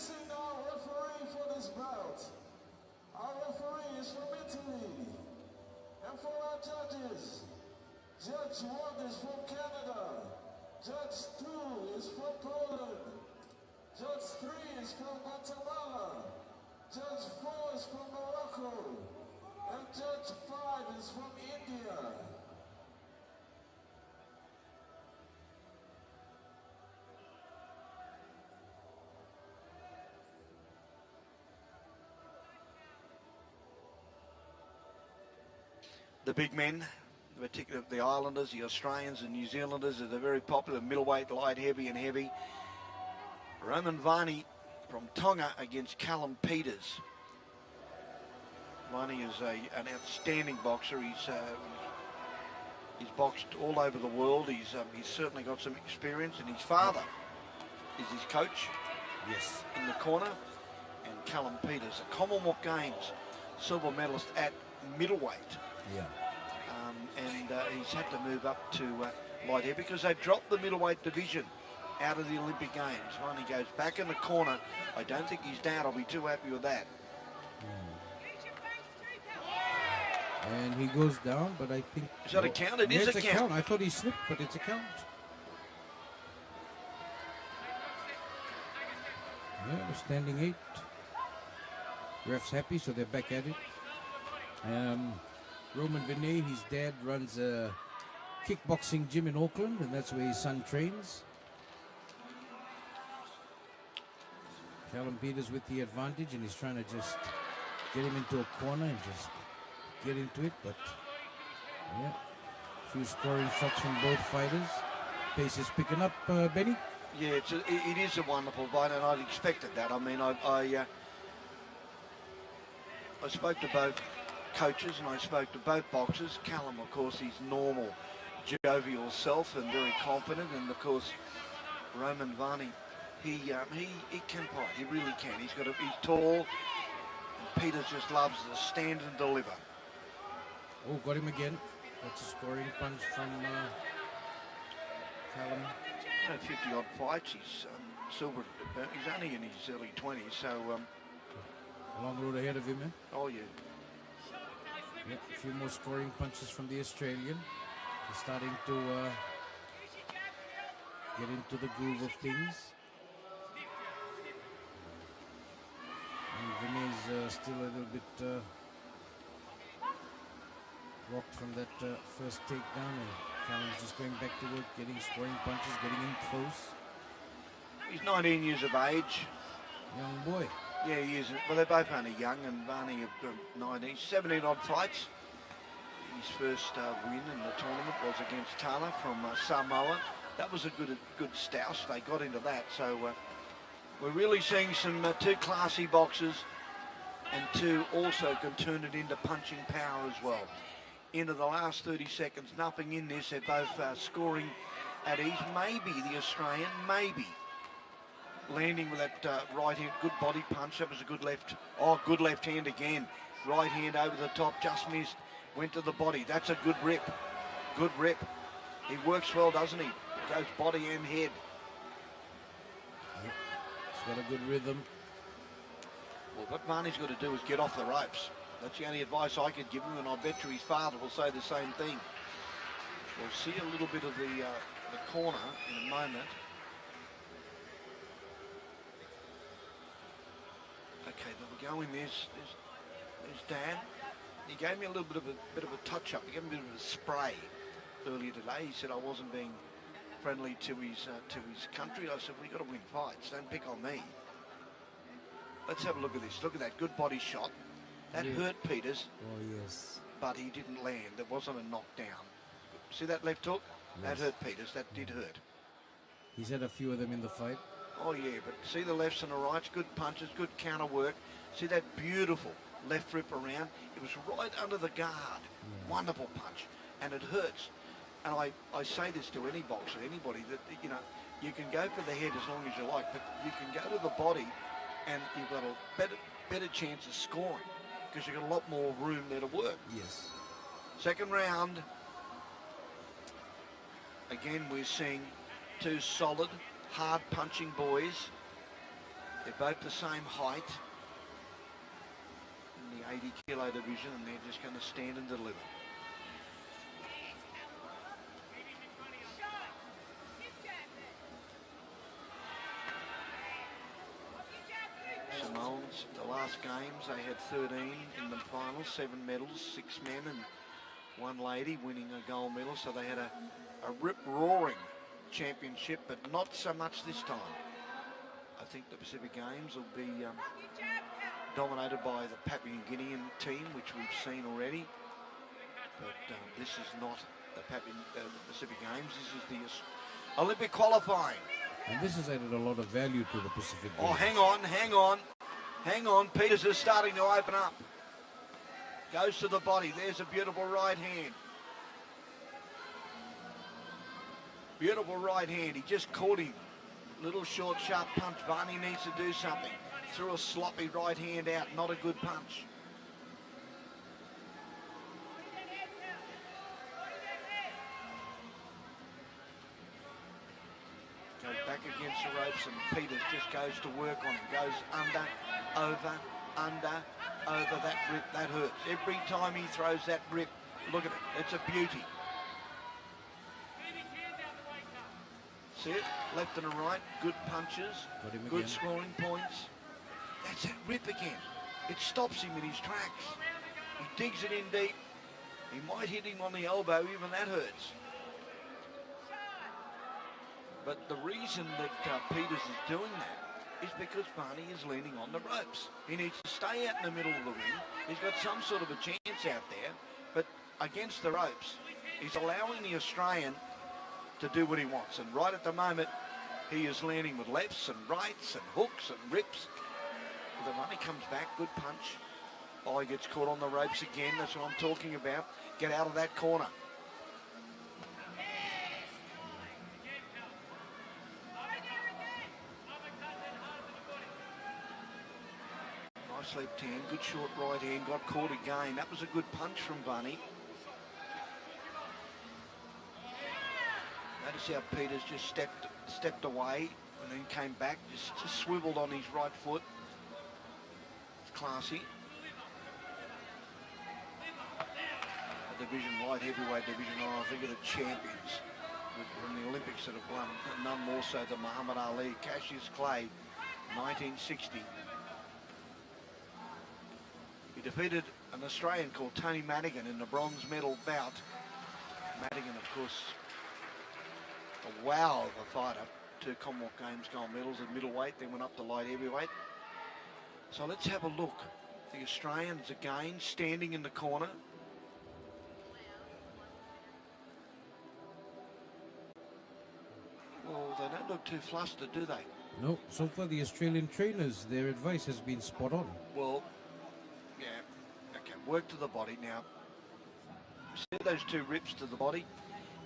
Introducing our referee for this bout. Our referee is from Italy. And for our judges, Judge 1 is from Canada. Judge 2 is from Poland. Judge 3 is from Guatemala. Judge 4 is from Morocco. And Judge 5 is from India. The big men, particularly the Islanders, the Australians and New Zealanders, are very popular middleweight, light, heavy and heavy. Roman Viney from Tonga against Callum Peters. Viney is an outstanding boxer. He's boxed all over the world. He's certainly got some experience, and his father is his coach. Yes. In the corner. And Callum Peters, a Commonwealth Games silver medalist at middleweight. Yeah. And he's had to move up to light heavy because they've dropped the middleweight division out of the Olympic Games. When he goes back in the corner, I don't think his dad will be too happy with that. And he goes down, but I think... Is that a count? It is a count. I thought he slipped, but it's a count. Yeah, standing 8. Ref's happy, so they're back at it. Roman Viney, his dad runs a kickboxing gym in Auckland, and that's where his son trains. Callum Peters with the advantage, and he's trying to just get him into a corner and just get into it, but yeah, a few scoring shots from both fighters. Pace is picking up, Benny. Yeah, it is a wonderful fight, and I'd expected that. I mean, I spoke to both coaches and I spoke to both boxers. Callum, of course, he's normal, jovial self and very confident, and of course, Roman Viney, he can fight. He really can. He's tall. And Peters just loves to stand and deliver. Oh, got him again. That's a scoring punch from Callum. 50-odd fights. He's he's only in his early 20s, so... a long road ahead of him, eh? Oh, yeah. Yeah, a few more scoring punches from the Australian. He's starting to get into the groove of things. And Viney's still a little bit rocked from that first takedown, and Callum's just going back to work, getting scoring punches, getting in close. He's 19 years of age. Young boy. Yeah, he is. Well, they're both only young, and Viney of 19, 17-odd fights. His first win in the tournament was against Tana from Samoa. That was a good stouse. They got into that. So we're really seeing some two classy boxers, and two also can turn it into punching power as well. Into the last 30 seconds, nothing in this. They're both scoring at ease. Maybe the Australian, maybe. Landing with that right hand, good body punch. That was a good left. Oh, good left hand again. Right hand over the top, just missed. Went to the body. That's a good rip. Good rip. He works well, doesn't he? Goes body and head. Yep. He's got a good rhythm. Well, what Viney's got to do is get off the ropes. That's the only advice I could give him, and I bet you his father will say the same thing. We'll see a little bit of the corner in a moment. Okay, but we're going. There's Dan. He gave me a little bit of a touch-up. He gave me a bit of a spray earlier today. He said I wasn't being friendly to his country. I said, we got to win fights. Don't pick on me. Let's have a look at this. Look at that good body shot. That hurt Peters. Oh yes. But he didn't land. It wasn't a knockdown. See that left hook? Yes. That hurt Peters. That did hurt. He's had a few of them in the fight. Oh yeah, but see the lefts and the rights, good punches, good counter work. See that beautiful left rip around? It was right under the guard. Yeah. Wonderful punch, and it hurts. And I say this to any boxer, anybody, that, you know, you can go for the head as long as you like, but you can go to the body and you've got a better chance of scoring because you've got a lot more room there to work. Yes. Second round. Again, we're seeing two solid, hard punching boys. They're both the same height in the 80 kilo division, and they're just going to stand and deliver. Samoans, the last games, they had 13 in the final, 7 medals, 6 men and 1 lady winning a gold medal. So they had a rip-roaring championship, but not so much this time. I think the Pacific Games will be dominated by the Papua New Guinean team, which we've seen already. But this is not the Pacific Games. This is the Olympic qualifying. And this has added a lot of value to the Pacific Games. Oh, hang on. Peters is starting to open up. Goes to the body. There's a beautiful right hand. Beautiful right hand. He just caught him. Little short, sharp punch. Viney needs to do something. Threw a sloppy right hand out. Not a good punch. Goes back against the ropes, and Peters just goes to work on him. Goes under, over, that rip. That hurts. Every time he throws that rip, look at it. It's a beauty. See it? Left and a right. Good punches. Good scoring points. That's that rip again. It stops him in his tracks. He digs it in deep. He might hit him on the elbow. Even that hurts. But the reason that Peters is doing that is because Barney is leaning on the ropes. He needs to stay out in the middle of the ring. He's got some sort of a chance out there, but against the ropes, he's allowing the Australian to do what he wants. And right at the moment, he is landing with lefts and rights and hooks and rips. The money comes back, good punch. Oh, he gets caught on the ropes again. That's what I'm talking about. Get out of that corner. Nice left hand, good short right hand, got caught again. That was a good punch from Viney. Notice how Peters just stepped away and then came back, just swiveled on his right foot. It's classy. A division, light heavyweight division, I think of the champions from the Olympics that have won, none more so than Muhammad Ali. Cassius Clay, 1960. He defeated an Australian called Tony Madigan in the bronze medal bout. Madigan, of course, a wow of a fighter. 2 Commonwealth Games gold medals at middleweight, then went up to light heavyweight. So let's have a look. The Australians again standing in the corner. Well, they don't look too flustered, do they? No, so far the Australian trainers, their advice has been spot on. Well, yeah, okay, work to the body now. See those 2 rips to the body?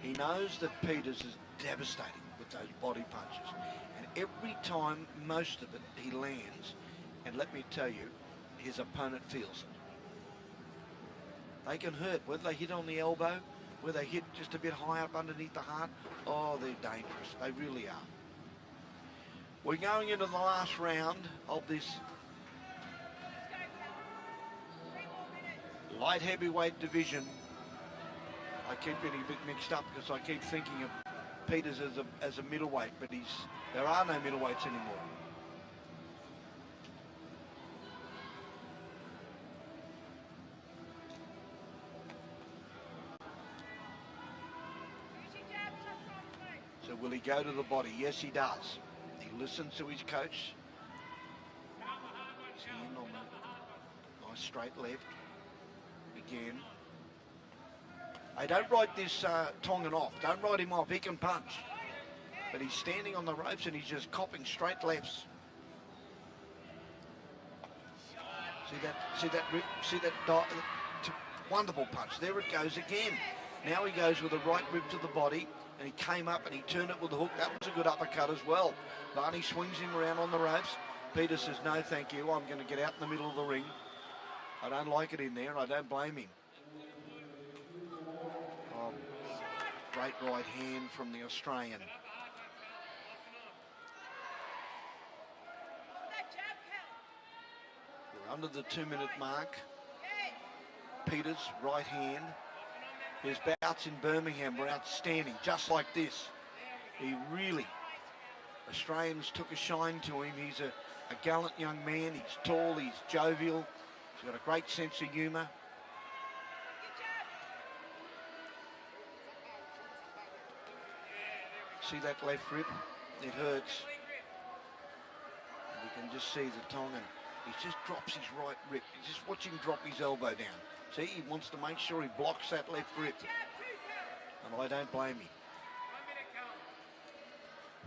He knows that Peters is devastating with those body punches. And every time, most of it, he lands. And let me tell you, his opponent feels it. They can hurt, whether they hit on the elbow, whether they hit just a bit high up underneath the heart. Oh, they're dangerous. They really are. We're going into the last round of this light heavyweight division. I keep getting a bit mixed up because I keep thinking of Peters as a middleweight, but there are no middleweights anymore. So will he go to the body? Yes, he does. He listens to his coach. He's in on the nice straight left. Again. Hey, don't write this Tongan off. Don't write him off. He can punch. But he's standing on the ropes and he's just copping straight lefts. See that rip? See that wonderful punch. There it goes again. Now he goes with a right rip to the body, and he came up and he turned it with the hook. That was a good uppercut as well. Viney swings him around on the ropes. Peter says, no, thank you. I'm going to get out in the middle of the ring. I don't like it in there, and I don't blame him. Oh, great right hand from the Australian. under the 2-minute mark. Peters, right hand. His bouts in Birmingham were outstanding, just like this. He really, Australians took a shine to him. He's a gallant young man. He's tall, he's jovial. He's got a great sense of humour. See that left rip? It hurts. And you can just see the Tongan. He just drops his right rip. You just watch him drop his elbow down. See, he wants to make sure he blocks that left rip. And I don't blame him.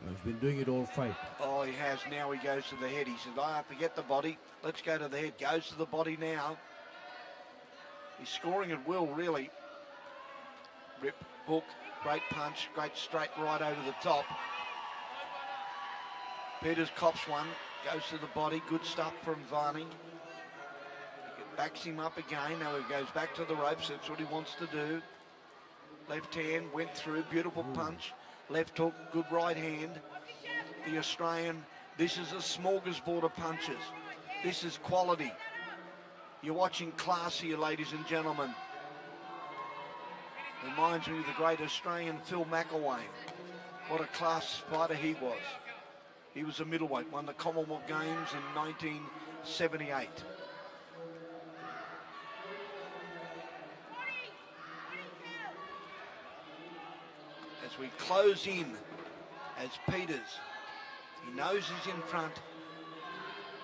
Well, he's been doing it all fight. Oh, he has. Now he goes to the head. He says, "I forget the body. Let's go to the head." Goes to the body now. He's scoring at will, really. Rip, hook, great punch, great straight right over the top. Peters cops one, goes to the body. Good stuff from Viney. Backs him up again. Now he goes back to the ropes. That's what he wants to do. Left hand went through. Beautiful punch. Left hook. Good right hand. The Australian. This is a smorgasbord of punches. This is quality. You're watching class here, ladies and gentlemen. Reminds me of the great Australian Phil McElwain. What a class fighter he was. He was a middleweight. Won the Commonwealth Games in 1978. As we close in, as Peters, he knows he's in front.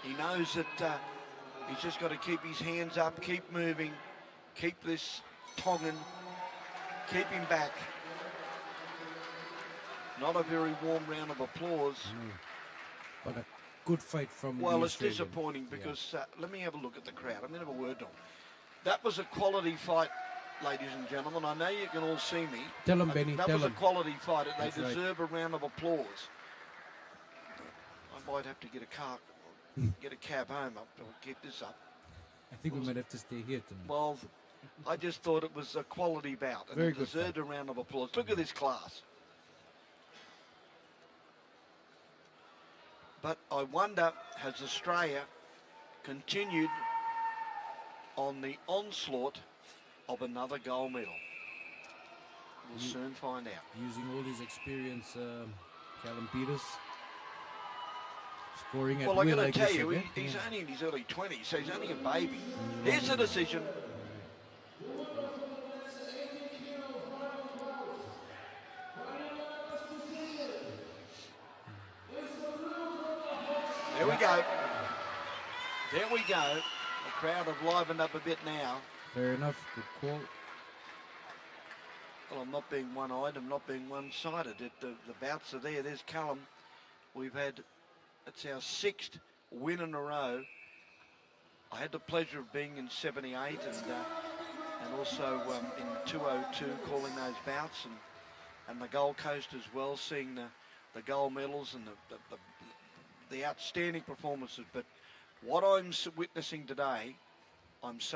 He knows that he's just got to keep his hands up, keep moving, keep this Tongan, keep him back. Not a very warm round of applause. But a good fight from Well, the it's Australian. disappointing because, let me have a look at the crowd. I'm going to have a word on. That was a quality fight, ladies and gentlemen. I know you can all see me. Tell them, Benny, That tell was a them. quality fight. They That's right. deserve a round of applause. I might have to get a car, get a cab home up to keep this up. I think we might have to stay here tonight. Well, I just thought it was a quality bout and Very it good deserved fight. a round of applause. Look at this class. But I wonder, has Australia continued on the onslaught of another gold medal? We'll soon find out. Using all his experience, Callum Peters. Scoring at Well, I'm will, going like to tell said, you, yeah? he's only in his early 20s, so he's only a baby. Here's the decision. There we go. There we go. The crowd have livened up a bit now. Fair enough, good call. Well, I'm not being one-eyed, I'm not being one-sided. The bouts are there. There's Callum. We've had, it's our 6th win in a row. I had the pleasure of being in 78 and also in 202 calling those bouts and the Gold Coast as well, seeing the gold medals and the outstanding performances. But what I'm witnessing today, I'm so